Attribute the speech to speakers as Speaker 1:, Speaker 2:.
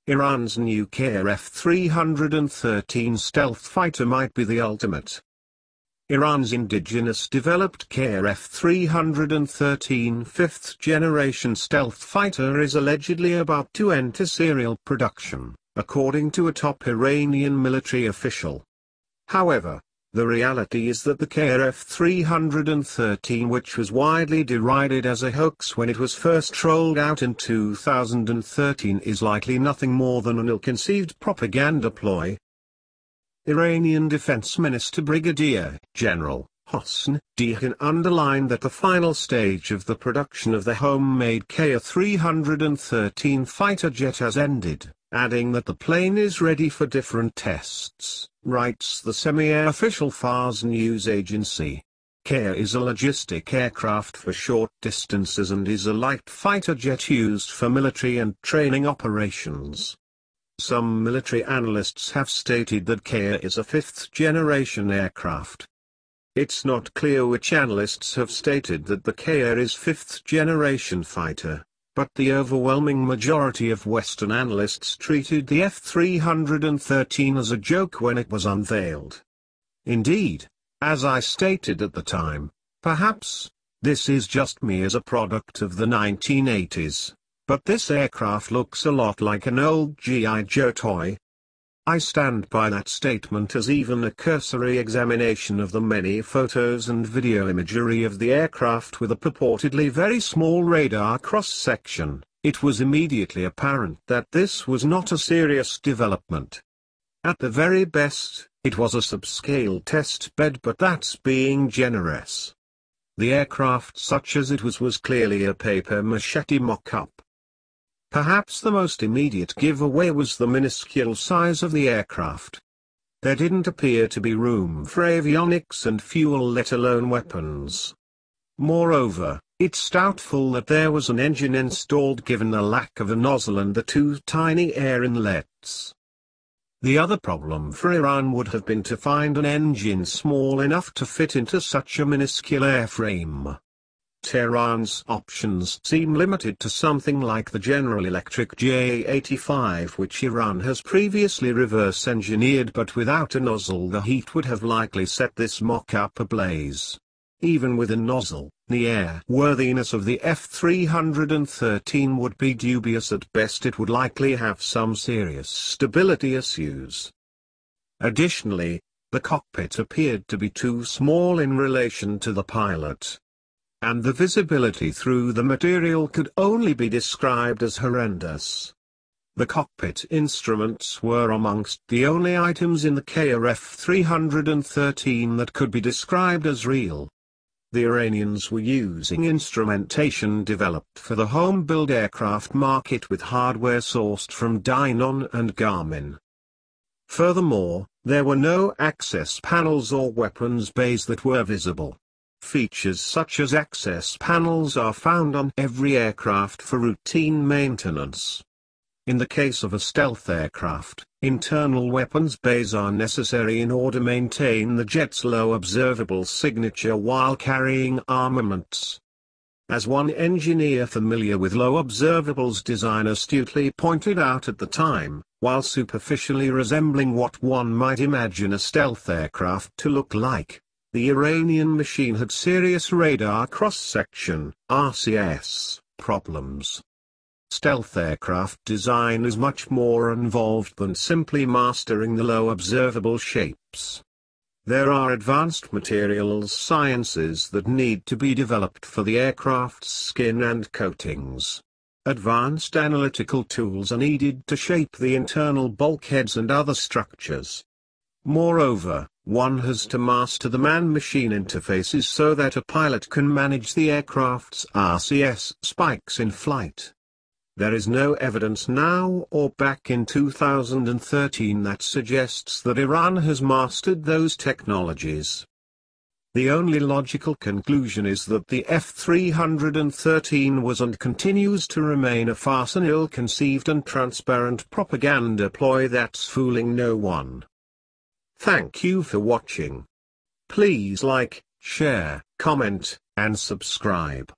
Speaker 1: Iran's new Qaher F-313 stealth fighter might be the ultimate. Iran's indigenous developed Qaher F-313 fifth-generation stealth fighter is allegedly about to enter serial production, according to a top Iranian military official. However, the reality is that the Qaher F-313, which was widely derided as a hoax when it was first rolled out in 2013, is likely nothing more than an ill-conceived propaganda ploy. Iranian Defense Minister Brigadier General Hossein Dehan underlined that the final stage of the production of the homemade Qaher 313 fighter jet has ended, adding that the plane is ready for different tests, writes the semi-official Fars news agency. Qaher is a logistic aircraft for short distances and is a light fighter jet used for military and training operations. Some military analysts have stated that Qaher is a fifth-generation aircraft. It's not clear which analysts have stated that the Qaher is fifth-generation fighter, but the overwhelming majority of Western analysts treated the F-313 as a joke when it was unveiled. Indeed, as I stated at the time, perhaps this is just me as a product of the 1980s, but this aircraft looks a lot like an old G.I. Joe toy. I stand by that statement, as even a cursory examination of the many photos and video imagery of the aircraft with a purportedly very small radar cross-section, it was immediately apparent that this was not a serious development. At the very best, it was a subscale test bed, but that's being generous. The aircraft, such as it was clearly a papier-mâché mock-up. Perhaps the most immediate giveaway was the minuscule size of the aircraft. There didn't appear to be room for avionics and fuel, let alone weapons. Moreover, it's doubtful that there was an engine installed given the lack of a nozzle and the two tiny air inlets. The other problem for Iran would have been to find an engine small enough to fit into such a minuscule airframe. Tehran's options seem limited to something like the General Electric J85, which Iran has previously reverse-engineered, but without a nozzle the heat would have likely set this mock-up ablaze. Even with a nozzle, the airworthiness of the F-313 would be dubious at best. It would likely have some serious stability issues. Additionally, the cockpit appeared to be too small in relation to the pilot, and the visibility through the material could only be described as horrendous. The cockpit instruments were amongst the only items in the Qaher F-313 that could be described as real. The Iranians were using instrumentation developed for the home-build aircraft market with hardware sourced from Dynon and Garmin. Furthermore, there were no access panels or weapons bays that were visible. Features such as access panels are found on every aircraft for routine maintenance. In the case of a stealth aircraft, internal weapons bays are necessary in order to maintain the jet's low observable signature while carrying armaments. As one engineer familiar with low observables design astutely pointed out at the time, while superficially resembling what one might imagine a stealth aircraft to look like, the Iranian machine had serious radar cross-section (RCS) problems. Stealth aircraft design is much more involved than simply mastering the low observable shapes. There are advanced materials sciences that need to be developed for the aircraft's skin and coatings. Advanced analytical tools are needed to shape the internal bulkheads and other structures. Moreover, one has to master the man-machine interfaces so that a pilot can manage the aircraft's RCS spikes in flight. There is no evidence now or back in 2013 that suggests that Iran has mastered those technologies. The only logical conclusion is that the F-313 was and continues to remain a farce, an ill-conceived and transparent propaganda ploy that's fooling no one. Thank you for watching. Please like, share, comment, and subscribe.